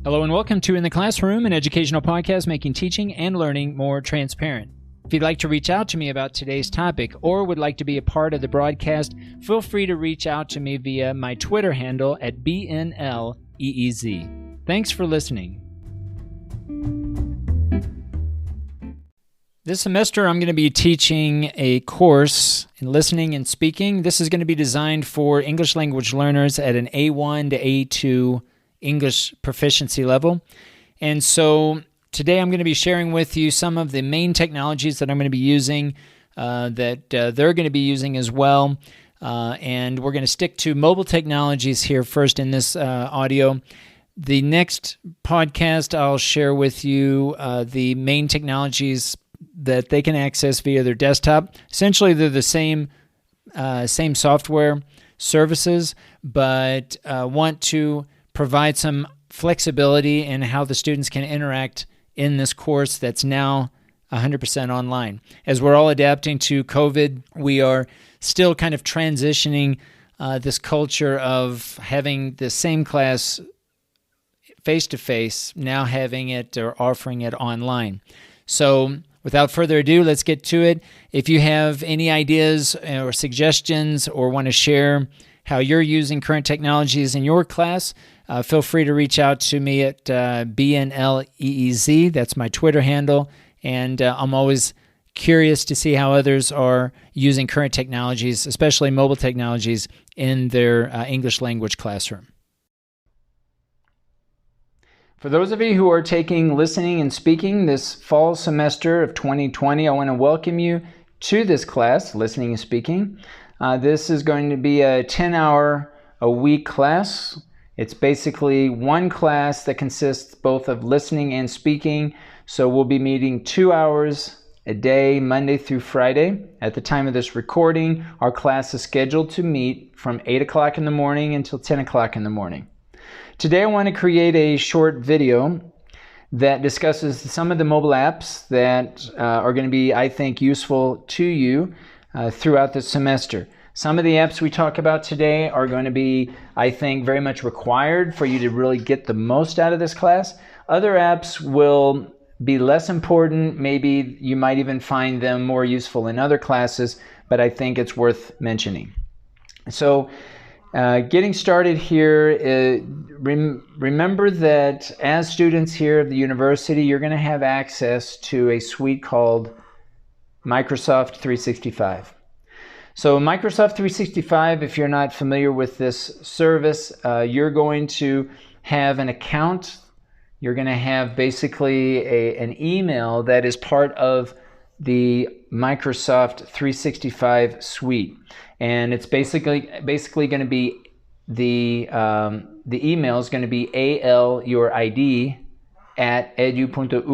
Hello and welcome to In the Classroom, an educational podcast making teaching and learning more transparent. If you'd like to reach out to me about today's topic or would like to be a part of the broadcast, feel free to reach out to me via my Twitter handle at BNLEEZ. Thanks for listening. This semester, I'm going to be teaching a course in listening and speaking. This is going to be designed for English language learners at an A1 to A2 English proficiency level. And so today I'm going to be sharing with you some of the main technologies that I'm going to be using, that they're going to be using as well. And we're going to stick to mobile technologies here first in this audio. The next podcast, I'll share with you the main technologies that they can access via their desktop. Essentially, they're the same software services, but want to provide some flexibility in how the students can interact in this course that's now 100% online. As we're all adapting to COVID, we are still kind of transitioning this culture of having the same class face-to-face, now having it or offering it online. So without further ado, let's get to it. If you have any ideas or suggestions or want to share how you're using current technologies in your class, feel free to reach out to me at BNLEEZ. That's my Twitter handle. And I'm always curious to see how others are using current technologies, especially mobile technologies, in their English language classroom. For those of you who are taking listening and speaking this fall semester of 2020, I want to welcome you to this class, listening and speaking. This is going to be a 10-hour-a-week class. It's basically one class that consists both of listening and speaking. So we'll be meeting 2 hours a day, Monday through Friday. At the time of this recording, our class is scheduled to meet from 8 o'clock in the morning until 10 o'clock in the morning. Today I want to create a short video that discusses some of the mobile apps that are going to be, I think, useful to you throughout the semester. Some of the apps we talk about today are going to be, I think, very much required for you to really get the most out of this class. Other apps will be less important. Maybe you might even find them more useful in other classes, but I think it's worth mentioning. So getting started here, remember that as students here at the university, you're going to have access to a suite called Microsoft 365. So Microsoft 365, if you're not familiar with this service, you're going to have an account. You're going to have basically an email that is part of the Microsoft 365 suite. And it's basically going to be the email is going to be your ID at edu.uaa.mx.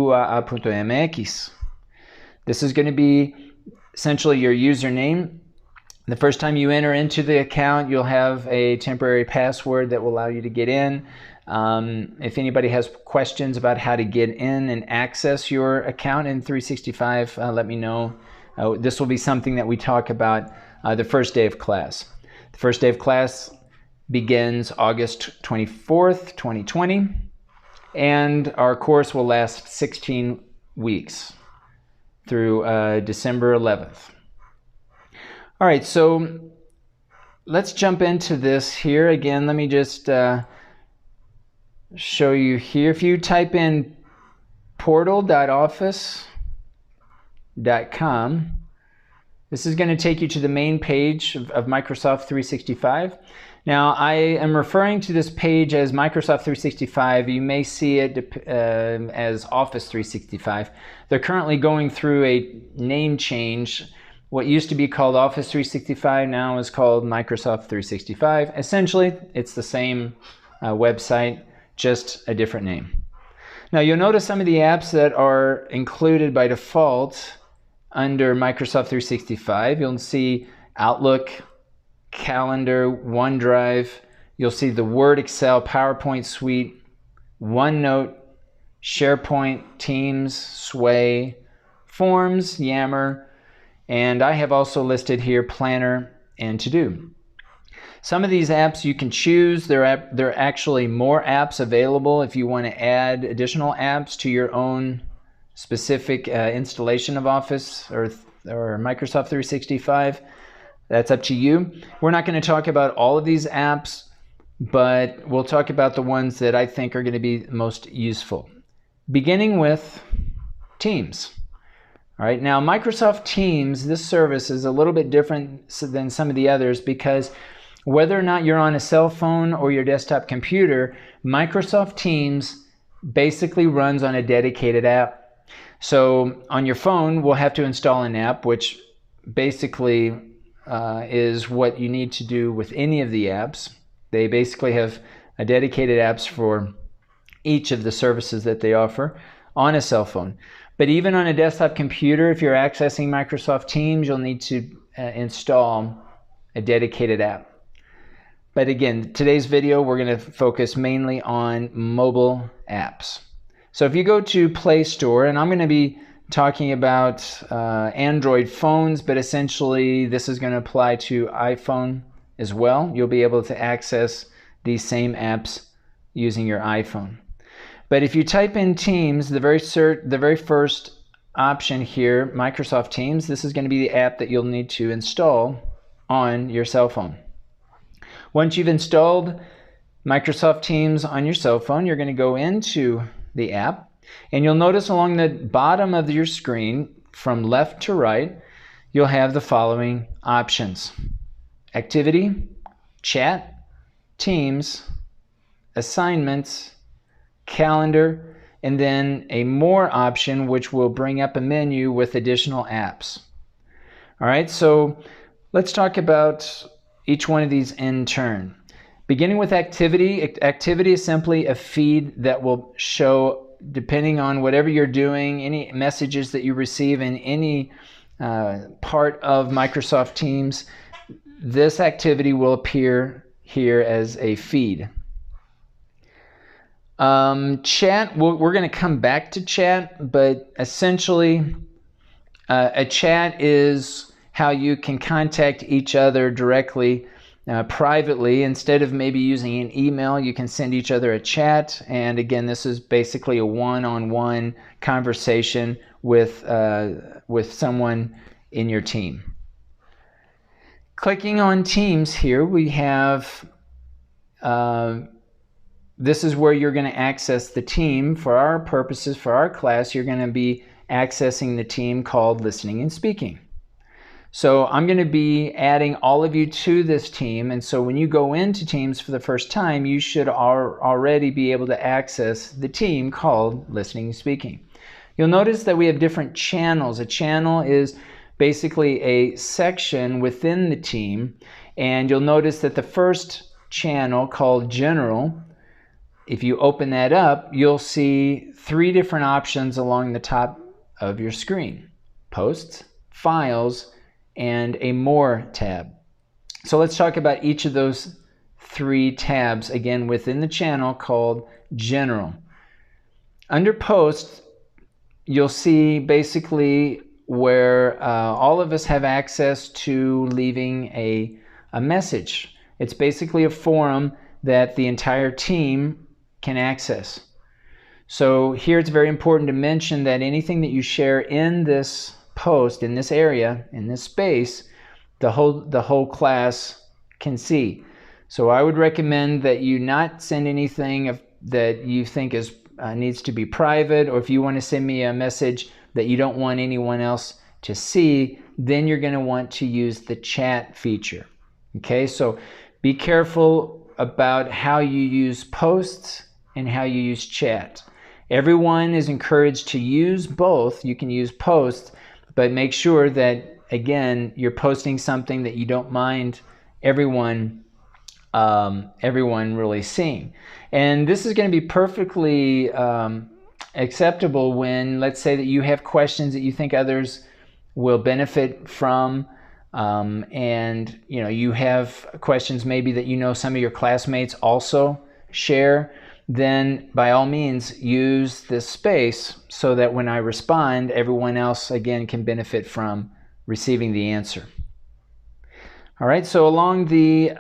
This is going to be essentially your username. The first time you enter into the account, you'll have a temporary password that will allow you to get in. If anybody has questions about how to get in and access your account in 365, let me know. This will be something that we talk about the first day of class. The first day of class begins August 24th, 2020, and our course will last 16 weeks through December 11th. All right, so let's jump into this here. Again, let me just show you here. If you type in portal.office.com, this is going to take you to the main page of Microsoft 365. Now, I am referring to this page as Microsoft 365. You may see it as Office 365. They're currently going through a name change. What used to be called Office 365 now is called Microsoft 365. Essentially, it's the same website, just a different name. Now, you'll notice some of the apps that are included by default under Microsoft 365. You'll see Outlook, Calendar, OneDrive. You'll see the Word, Excel, PowerPoint suite, OneNote, SharePoint, Teams, Sway, Forms, Yammer, and I have also listed here Planner and To-Do. Some of these apps you can choose. There are actually more apps available if you want to add additional apps to your own specific installation of Office or Microsoft 365. That's up to you. We're not going to talk about all of these apps, but we'll talk about the ones that I think are going to be most useful. Beginning with Teams. All right, now Microsoft Teams, this service is a little bit different than some of the others because whether or not you're on a cell phone or your desktop computer, Microsoft Teams basically runs on a dedicated app. So on your phone, we'll have to install an app, which basically is what you need to do with any of the apps. They basically have a dedicated apps for each of the services that they offer on a cell phone. But even on a desktop computer, if you're accessing Microsoft Teams, you'll need to install a dedicated app. But again, today's video, we're going to focus mainly on mobile apps. So if you go to Play Store, and I'm going to be talking about Android phones, but essentially this is going to apply to iPhone as well. You'll be able to access these same apps using your iPhone. But if you type in Teams, the very first option here, Microsoft Teams, this is going to be the app that you'll need to install on your cell phone. Once you've installed Microsoft Teams on your cell phone, you're going to go into the app, and you'll notice along the bottom of your screen, from left to right, you'll have the following options: Activity, Chat, Teams, Assignments, Calendar, and then a More option, which will bring up a menu with additional apps. All right, so let's talk about each one of these in turn. Beginning with Activity. Activity is simply a feed that will show, depending on whatever you're doing, any messages that you receive in any part of Microsoft Teams, this activity will appear here as a feed. Chat, we're going to come back to chat, but essentially a chat is how you can contact each other directly, privately. Instead of maybe using an email, you can send each other a chat. And again, this is basically a one-on-one conversation with someone in your team. Clicking on Teams here, we have this is where you're going to access the team. For our purposes, for our class, you're going to be accessing the team called Listening and Speaking. So I'm going to be adding all of you to this team, and so when you go into Teams for the first time, you should already be able to access the team called Listening and Speaking. You'll notice that we have different channels. A channel is basically a section within the team, and you'll notice that the first channel, called General, if you open that up, you'll see three different options along the top of your screen: Posts, Files, and a More tab. So let's talk about each of those three tabs again within the channel called General. Under Posts, you'll see basically where all of us have access to leaving a message. It's basically a forum that the entire team can access. So here it's very important to mention that anything that you share in this post, in this area, in this space, the whole class can see. So I would recommend that you not send anything that you think is needs to be private, or if you want to send me a message that you don't want anyone else to see, then you're going to want to use the chat feature. Okay, so be careful about how you use posts and how you use chat. Everyone is encouraged to use both. You can use posts, but make sure that, again, you're posting something that you don't mind everyone really seeing. And this is going to be perfectly acceptable when, let's say that you have questions that you think others will benefit from, and you have questions maybe that some of your classmates also share. Then by all means use this space so that when I respond, everyone else again can benefit from receiving the answer. All right, so along the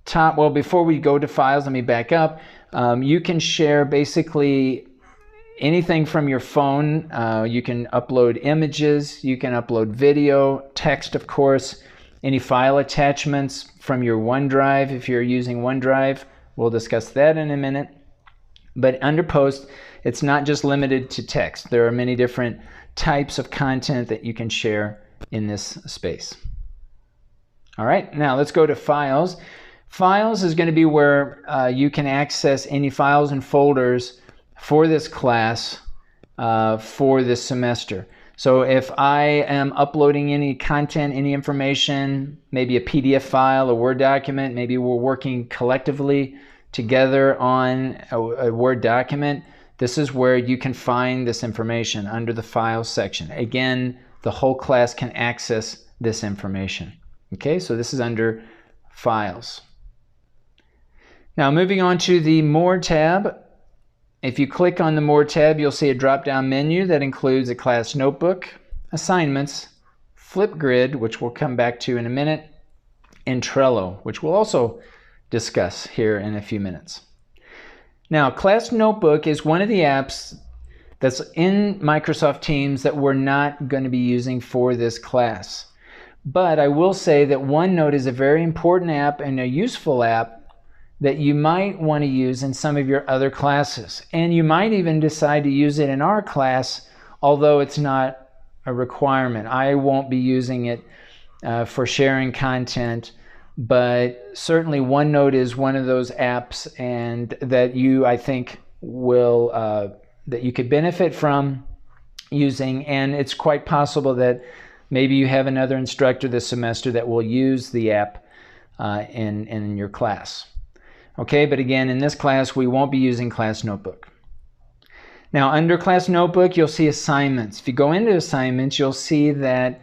top, well, before we go to files, let me back up. You can share basically anything from your phone. You can upload images, you can upload video, text, of course, any file attachments from your OneDrive if you're using OneDrive. We'll discuss that in a minute. But under Post, it's not just limited to text. There are many different types of content that you can share in this space. All right, now let's go to Files. Files is going to be where you can access any files and folders for this class for this semester. So if I am uploading any content, any information, maybe a PDF file, a Word document, maybe we're working collectively together on a Word document, this is where you can find this information under the Files section. Again, the whole class can access this information. Okay, so this is under Files. Now moving on to the More tab. If you click on the More tab, you'll see a drop-down menu that includes a class notebook, assignments, Flipgrid, which we'll come back to in a minute, and Trello, which we'll also discuss here in a few minutes. Now, Class Notebook is one of the apps that's in Microsoft Teams that we're not going to be using for this class. But I will say that OneNote is a very important app and a useful app that you might want to use in some of your other classes. And you might even decide to use it in our class, although it's not a requirement. I won't be using it for sharing content, but certainly OneNote is one of those apps and that you, I think, will that you could benefit from using. And it's quite possible that maybe you have another instructor this semester that will use the app in your class. Okay, but again, in this class, we won't be using Class Notebook. Now, under Class Notebook, you'll see assignments. If you go into assignments, you'll see that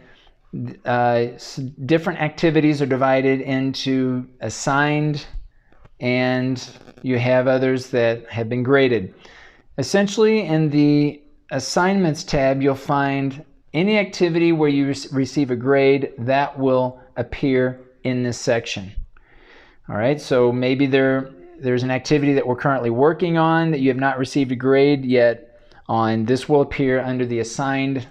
different activities are divided into assigned, and you have others that have been graded. Essentially, in the Assignments tab, you'll find any activity where you receive a grade that will appear in this section. All right, so maybe there's an activity that we're currently working on that you have not received a grade yet on. This will appear under the Assigned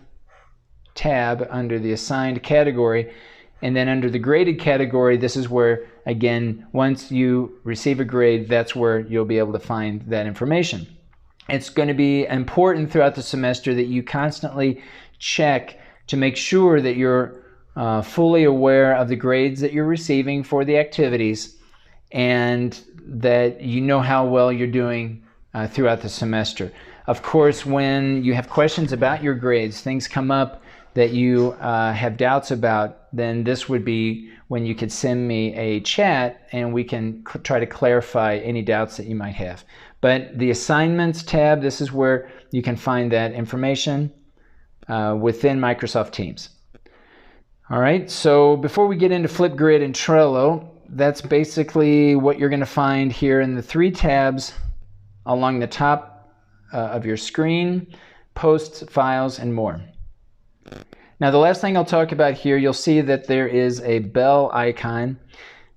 tab, under the Assigned category, and then under the Graded category, this is where, again, once you receive a grade, that's where you'll be able to find that information. It's going to be important throughout the semester that you constantly check to make sure that you're fully aware of the grades that you're receiving for the activities and that you know how well you're doing throughout the semester. Of course, when you have questions about your grades, things come up that you have doubts about, then this would be when you could send me a chat and we can try to clarify any doubts that you might have. But the Assignments tab, this is where you can find that information within Microsoft Teams. All right, so before we get into Flipgrid and Trello, that's basically what you're going to find here in the three tabs along the top of your screen: Posts, Files, and More. Now, the last thing I'll talk about here, you'll see that there is a bell icon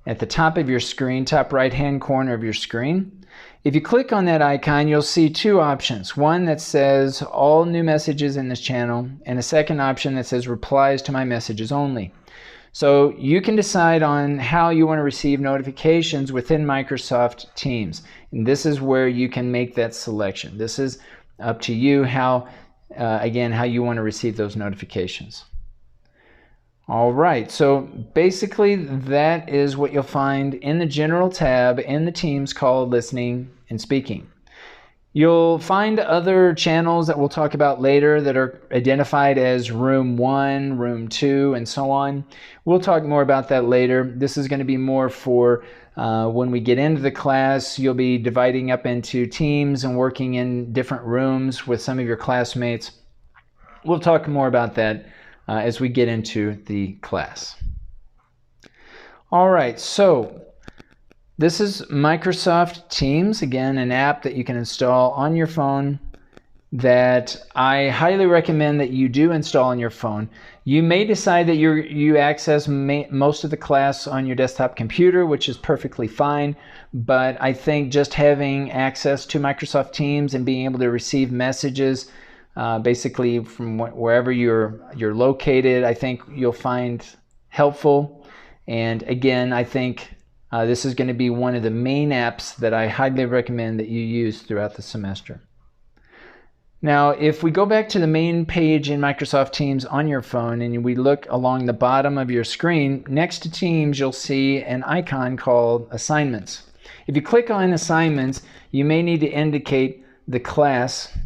at the top of your screen, top right-hand corner of your screen. If you click on that icon, you'll see two options. One that says all new messages in this channel, and a second option that says replies to my messages only. So you can decide on how you want to receive notifications within Microsoft Teams. And this is where you can make that selection. This is up to you how, again, how you want to receive those notifications. All right, so basically that is what you'll find in the General tab in the Teams called Listening and Speaking. You'll find other channels that we'll talk about later that are identified as Room 1, Room 2, and so on. We'll talk more about that later. This is going to be more for when we get into the class. You'll be dividing up into teams and working in different rooms with some of your classmates. We'll talk more about that as we get into the class. All right, so this is Microsoft Teams, again, an app that you can install on your phone that I highly recommend that you do install on your phone. You may decide that you access most of the class on your desktop computer, which is perfectly fine, but I think just having access to Microsoft Teams and being able to receive messages basically from wherever you're located, I think you'll find helpful. And again, I think this is going to be one of the main apps that I highly recommend that you use throughout the semester. Now, if we go back to the main page in Microsoft Teams on your phone and we look along the bottom of your screen, next to Teams, you'll see an icon called Assignments. If you click on Assignments, you may need to indicate the class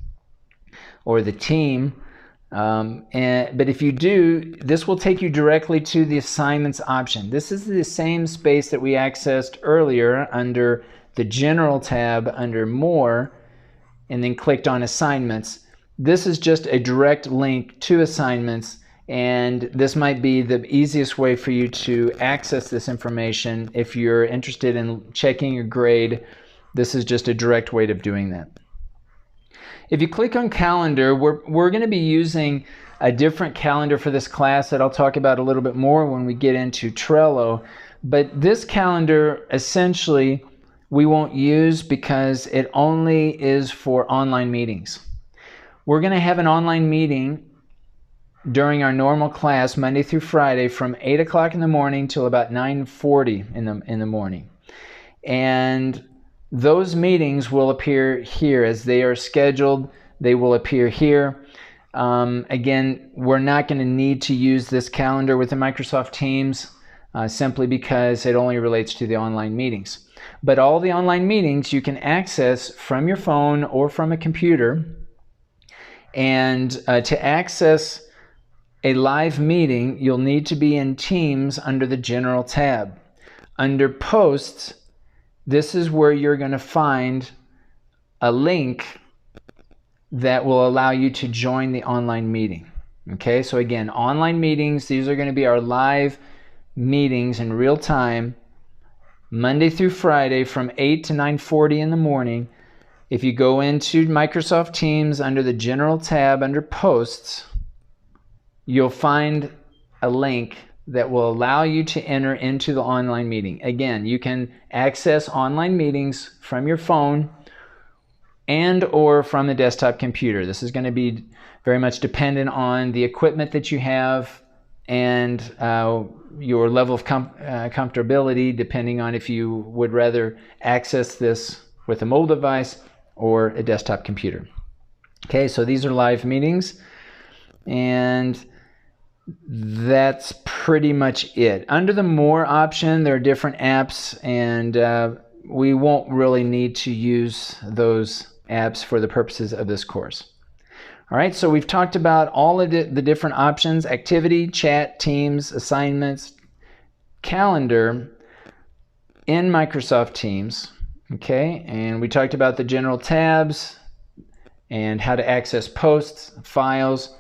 or the team, but if you do, this will take you directly to the Assignments option. This is the same space that we accessed earlier under the General tab under More, and then clicked on Assignments. This is just a direct link to Assignments, and this might be the easiest way for you to access this information. If you're interested in checking your grade, this is just a direct way of doing that. If you click on Calendar, we're going to be using a different calendar for this class that I'll talk about a little bit more when we get into Trello. But this calendar essentially we won't use because it only is for online meetings. We're going to have an online meeting during our normal class Monday through Friday from 8 o'clock in the morning till about 9:40 in the morning. And those meetings will appear here as they are scheduled. They will appear here. Again, we're not going to need to use this calendar within Microsoft Teams simply because it only relates to the online meetings. But all the online meetings you can access from your phone or from a computer. And to access a live meeting, you'll need to be in Teams under the General tab. Under Posts, this is where you're going to find a link that will allow you to join the online meeting. Okay, so again, online meetings, these are going to be our live meetings in real time, Monday through Friday from 8 to 9:40 in the morning. If you go into Microsoft Teams under the General tab under Posts, you'll find a link that will allow you to enter into the online meeting. Again, you can access online meetings from your phone and or from a desktop computer. This is going to be very much dependent on the equipment that you have and your level of comfortability, depending on if you would rather access this with a mobile device or a desktop computer. Okay, so these are live meetings, and that's pretty much it. Under the More option, there are different apps, and we won't really need to use those apps for the purposes of this course. All right, so we've talked about all of the different options: activity, chat, Teams, assignments, calendar in Microsoft Teams. Okay, and we talked about the general tabs and how to access posts, files,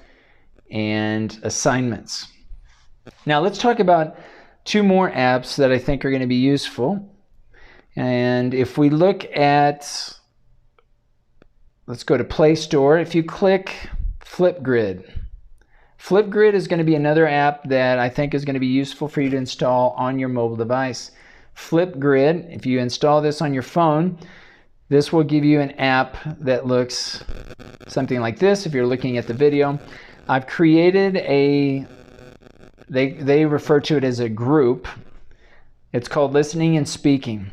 and assignments. Now let's talk about two more apps that I think are going to be useful. And if we look at, let's go to Play Store. If you click Flipgrid, Flipgrid is going to be another app that I think is going to be useful for you to install on your mobile device. Flipgrid, if you install this on your phone, this will give you an app that looks something like this if you're looking at the video. I've created they refer to it as a group. It's called Listening and Speaking.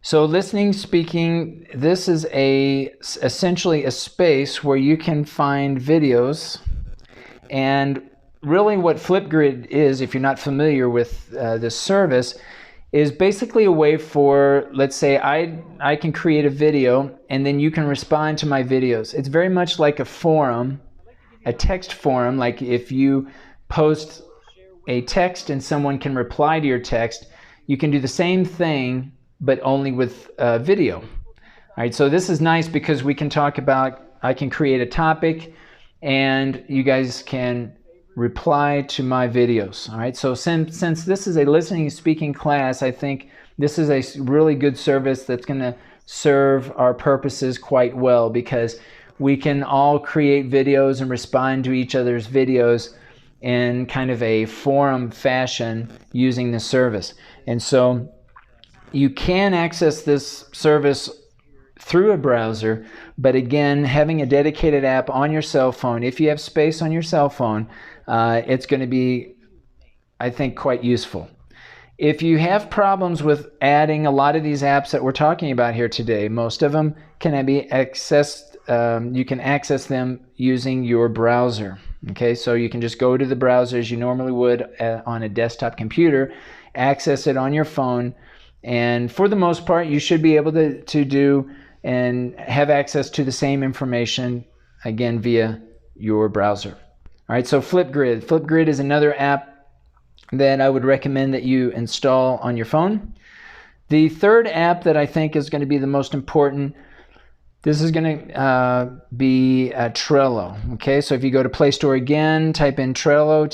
So listening, speaking, this is essentially a space where you can find videos. And really what Flipgrid is, if you're not familiar with this service, is basically a way for, let's say I can create a video and then you can respond to my videos. It's very much like a forum, a text forum. Like if you post a text and someone can reply to your text, you can do the same thing but only with video. All right, so this is nice because we can talk about, I can create a topic and you guys can reply to my videos. All right, so since this is a listening and speaking class, I think this is a really good service that's going to serve our purposes quite well, because we can all create videos and respond to each other's videos in kind of a forum fashion using this service. And so you can access this service through a browser, but again, having a dedicated app on your cell phone, if you have space on your cell phone, it's going to be, I think, quite useful. If you have problems with adding a lot of these apps that we're talking about here today, most of them can be accessed, you can access them using your browser. Okay, so you can just go to the browser as you normally would on a desktop computer, access it on your phone, and for the most part, you should be able to do and have access to the same information, again, via your browser. All right, so Flipgrid. Flipgrid is another app that I would recommend that you install on your phone. The third app that I think is going to be the most important, this is going to be Trello. Okay, so if you go to Play Store again, type in Trello,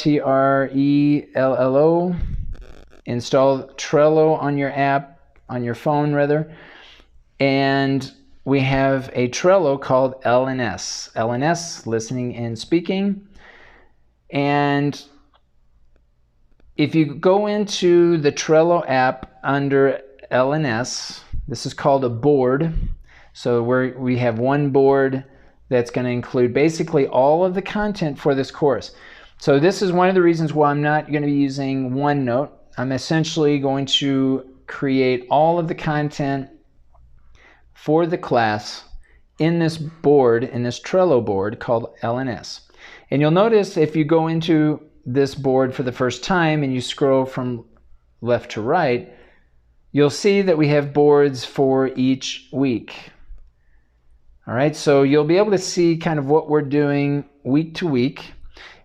Trello, install Trello on your app, on your phone rather, and we have a Trello called LNS. LNS, listening and speaking. And if you go into the Trello app under LNS, this is called a board. So we have one board that's going to include basically all of the content for this course. So this is one of the reasons why I'm not going to be using OneNote. I'm essentially going to create all of the content for the class in this board, in this Trello board called LNS. And you'll notice if you go into this board for the first time and you scroll from left to right, you'll see that we have boards for each week. All right, so you'll be able to see kind of what we're doing week to week.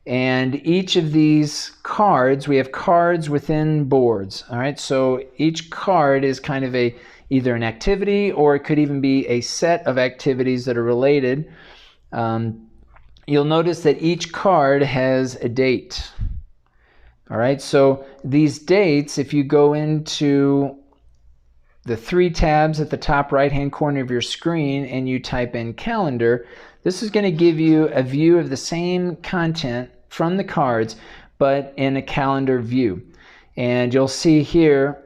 And each of these cards, we have cards within boards. All right, so each card is kind of either an activity, or it could even be a set of activities that are related. You'll notice that each card has a date. All right, so these dates, if you go into the three tabs at the top right-hand corner of your screen and you type in calendar, this is going to give you a view of the same content from the cards, but in a calendar view. And you'll see here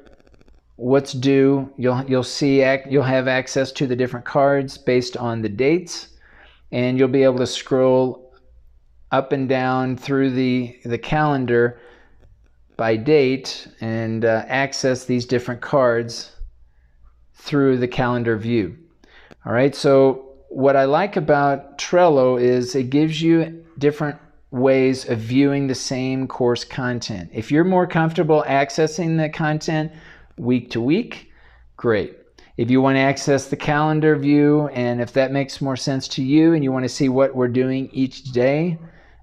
what's due. You'll have access to the different cards based on the dates, and you'll be able to scroll up and down through the calendar by date and access these different cards through the calendar view. All right, so what I like about Trello is it gives you different ways of viewing the same course content. If you're more comfortable accessing the content week to week, great. If you want to access the calendar view, and if that makes more sense to you and you want to see what we're doing each day,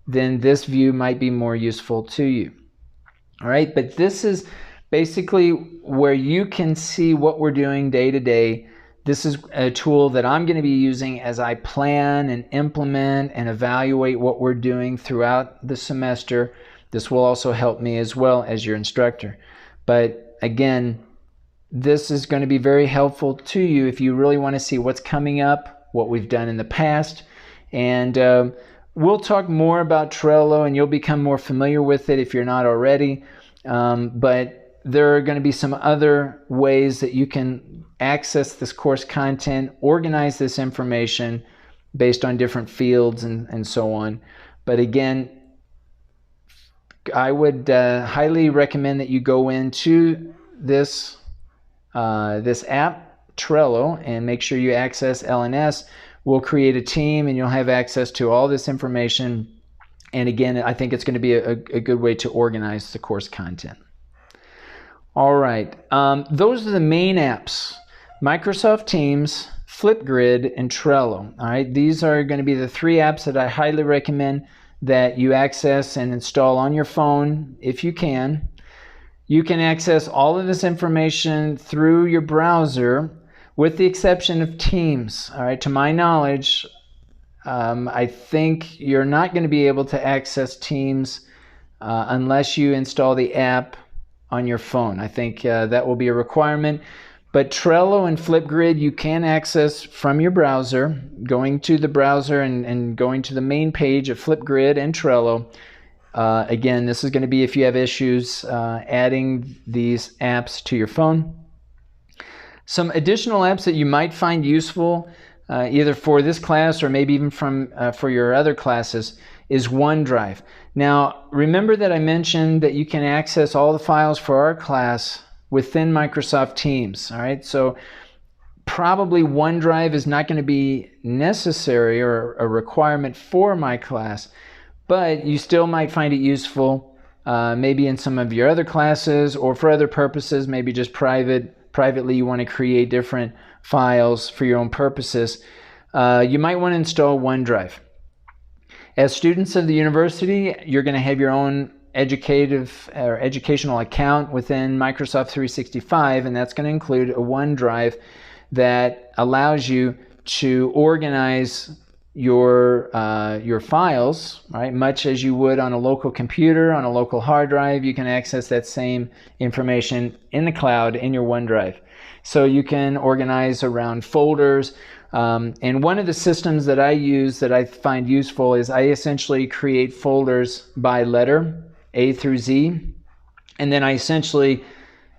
then this view might be more useful to you. All right, but this is basically where you can see what we're doing day to day. This is a tool that I'm going to be using as I plan and implement and evaluate what we're doing throughout the semester. This will also help me as well as your instructor. But again, this is going to be very helpful to you if you really want to see what's coming up, what we've done in the past. And we'll talk more about Trello and you'll become more familiar with it if you're not already. But there are going to be some other ways that you can access this course content, organize this information based on different fields and so on. But again, I would highly recommend that you go into this app, Trello, and make sure you access LNS. We'll create a team and you'll have access to all this information. And again, I think it's going to be a good way to organize the course content. All right, those are the main apps: Microsoft Teams, Flipgrid, and Trello. All right, these are going to be the three apps that I highly recommend that you access and install on your phone if you can. You can access all of this information through your browser with the exception of Teams. All right, to my knowledge, I think you're not going to be able to access Teams unless you install the app on your phone. I think that will be a requirement. But Trello and Flipgrid you can access from your browser, going to the browser and going to the main page of Flipgrid and Trello. Again, this is going to be if you have issues adding these apps to your phone. Some additional apps that you might find useful either for this class or maybe even for your other classes is OneDrive. Now, remember that I mentioned that you can access all the files for our class within Microsoft Teams. All right, so probably OneDrive is not going to be necessary or a requirement for my class, but you still might find it useful maybe in some of your other classes or for other purposes, maybe just privately you want to create different files for your own purposes. You might want to install OneDrive. As students of the university, you're going to have your own educational account within Microsoft 365, and that's going to include a OneDrive that allows you to organize your files, right? Much as you would on a local computer, on a local hard drive, you can access that same information in the cloud in your OneDrive. So you can organize around folders. And one of the systems that I use that I find useful is I essentially create folders by letter, A through Z, and then I essentially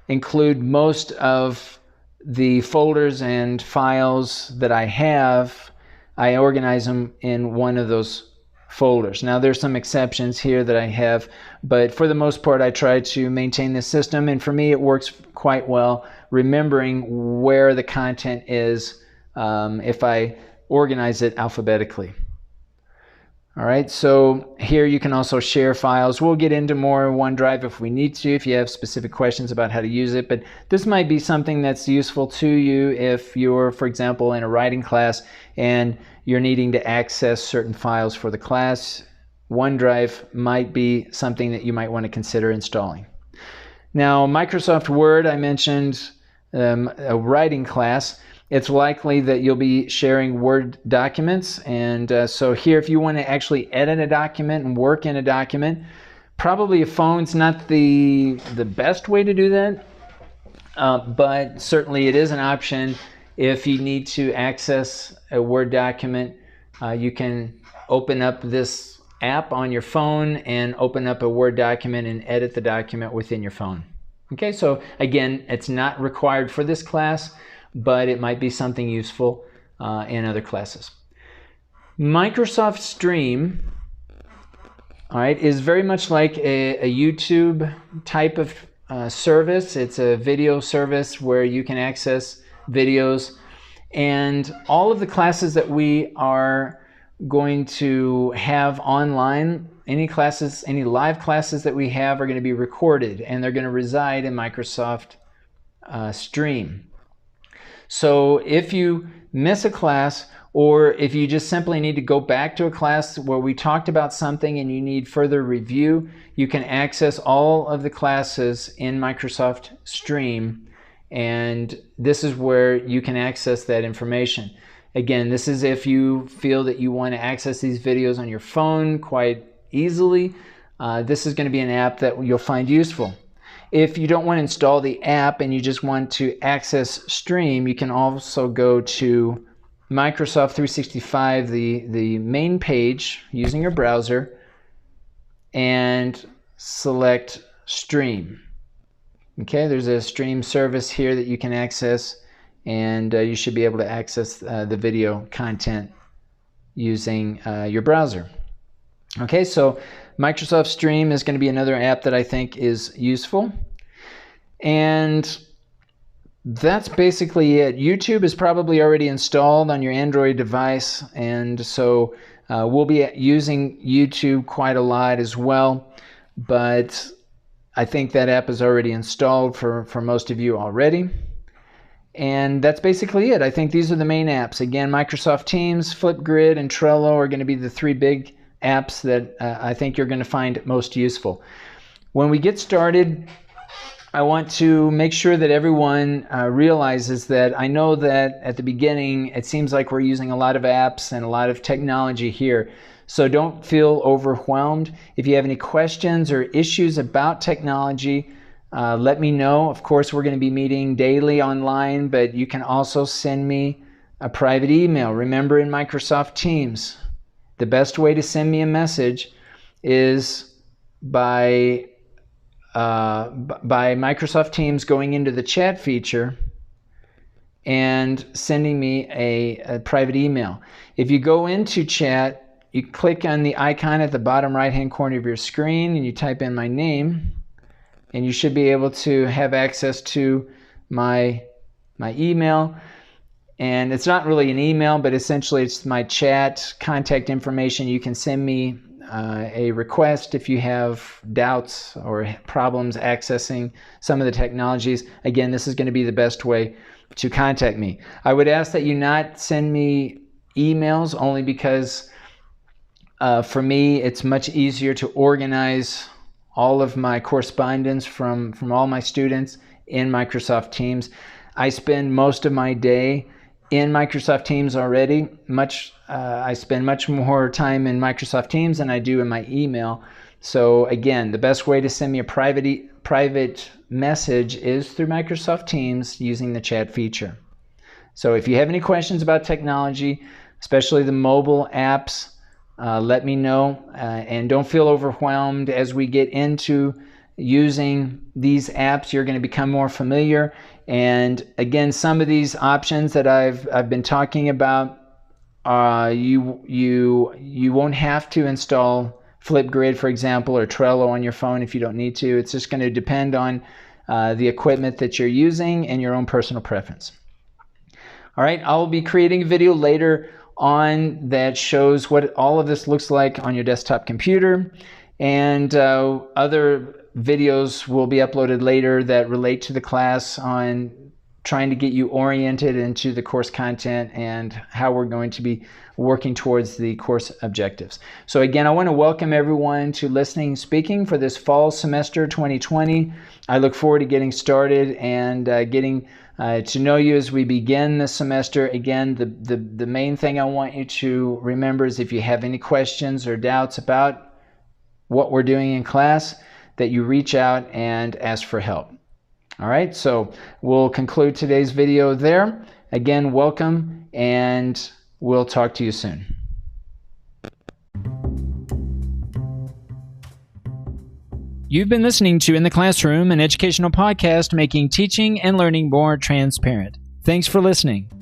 include most of the folders and files that I have. I organize them in one of those folders. Now there's some exceptions here that I have, but for the most part I try to maintain this system, and for me it works quite well remembering where the content is if I organize it alphabetically. All right, so here you can also share files. We'll get into more OneDrive if we need to, if you have specific questions about how to use it, but this might be something that's useful to you if you're, for example, in a writing class and you're needing to access certain files for the class. OneDrive might be something that you might want to consider installing. Now, Microsoft Word, I mentioned a writing class. It's likely that you'll be sharing Word documents, and so here if you want to actually edit a document and work in a document, probably a phone's not the best way to do that, but certainly it is an option. If you need to access a Word document, you can open up this app on your phone and open up a Word document and edit the document within your phone. Okay, so again, it's not required for this class, but it might be something useful in other classes. Microsoft Stream, all right, is very much like a YouTube type of service. It's a video service where you can access videos, and all of the classes that we are going to have online, any live classes that we have are going to be recorded, and they're going to reside in Microsoft Stream. So if you miss a class, or if you just simply need to go back to a class where we talked about something and you need further review, you can access all of the classes in Microsoft Stream, and this is where you can access that information. Again, this is if you feel that you want to access these videos on your phone quite easily. This is going to be an app that you'll find useful. If you don't want to install the app and you just want to access Stream, you can also go to Microsoft 365, the main page, using your browser, and select Stream. Okay, there's a Stream service here that you can access, and you should be able to access the video content using your browser. Okay, so Microsoft Stream is going to be another app that I think is useful. And that's basically it. YouTube is probably already installed on your Android device, and so we'll be using YouTube quite a lot as well. But I think that app is already installed for most of you already. And that's basically it. I think these are the main apps. Again, Microsoft Teams, Flipgrid, and Trello are going to be the three big apps that I think you're going to find most useful. When we get started, I want to make sure that everyone realizes that I know that at the beginning it seems like we're using a lot of apps and a lot of technology here. So don't feel overwhelmed. If you have any questions or issues about technology, let me know. Of course, we're going to be meeting daily online, but you can also send me a private email. Remember, in Microsoft Teams, the best way to send me a message is by Microsoft Teams going into the chat feature and sending me a private email. If you go into chat, you click on the icon at the bottom right-hand corner of your screen and you type in my name, and you should be able to have access to my email. And it's not really an email, but essentially it's my chat contact information. You can send me a request if you have doubts or problems accessing some of the technologies. Again, this is going to be the best way to contact me. I would ask that you not send me emails, only because for me it's much easier to organize all of my correspondence from all my students in Microsoft Teams. I spend most of my day in Microsoft Teams already. I spend much more time in Microsoft Teams than I do in my email. So again, the best way to send me a private message is through Microsoft Teams using the chat feature. So if you have any questions about technology, especially the mobile apps, let me know, and don't feel overwhelmed. As we get into using these apps, you're going to become more familiar. And again, some of these options that I've been talking about, you won't have to install Flipgrid, for example, or Trello on your phone if you don't need to. It's just going to depend on the equipment that you're using and your own personal preference. All right, I'll be creating a video later on that shows what all of this looks like on your desktop computer, and other videos will be uploaded later that relate to the class on trying to get you oriented into the course content and how we're going to be working towards the course objectives. So again, I want to welcome everyone to Listening and Speaking for this fall semester 2020. I look forward to getting started and getting to know you as we begin this semester. Again, the main thing I want you to remember is, if you have any questions or doubts about what we're doing in class, that you reach out and ask for help. All right, so we'll conclude today's video there. Again, welcome, and we'll talk to you soon. You've been listening to In the Classroom, an educational podcast making teaching and learning more transparent. Thanks for listening.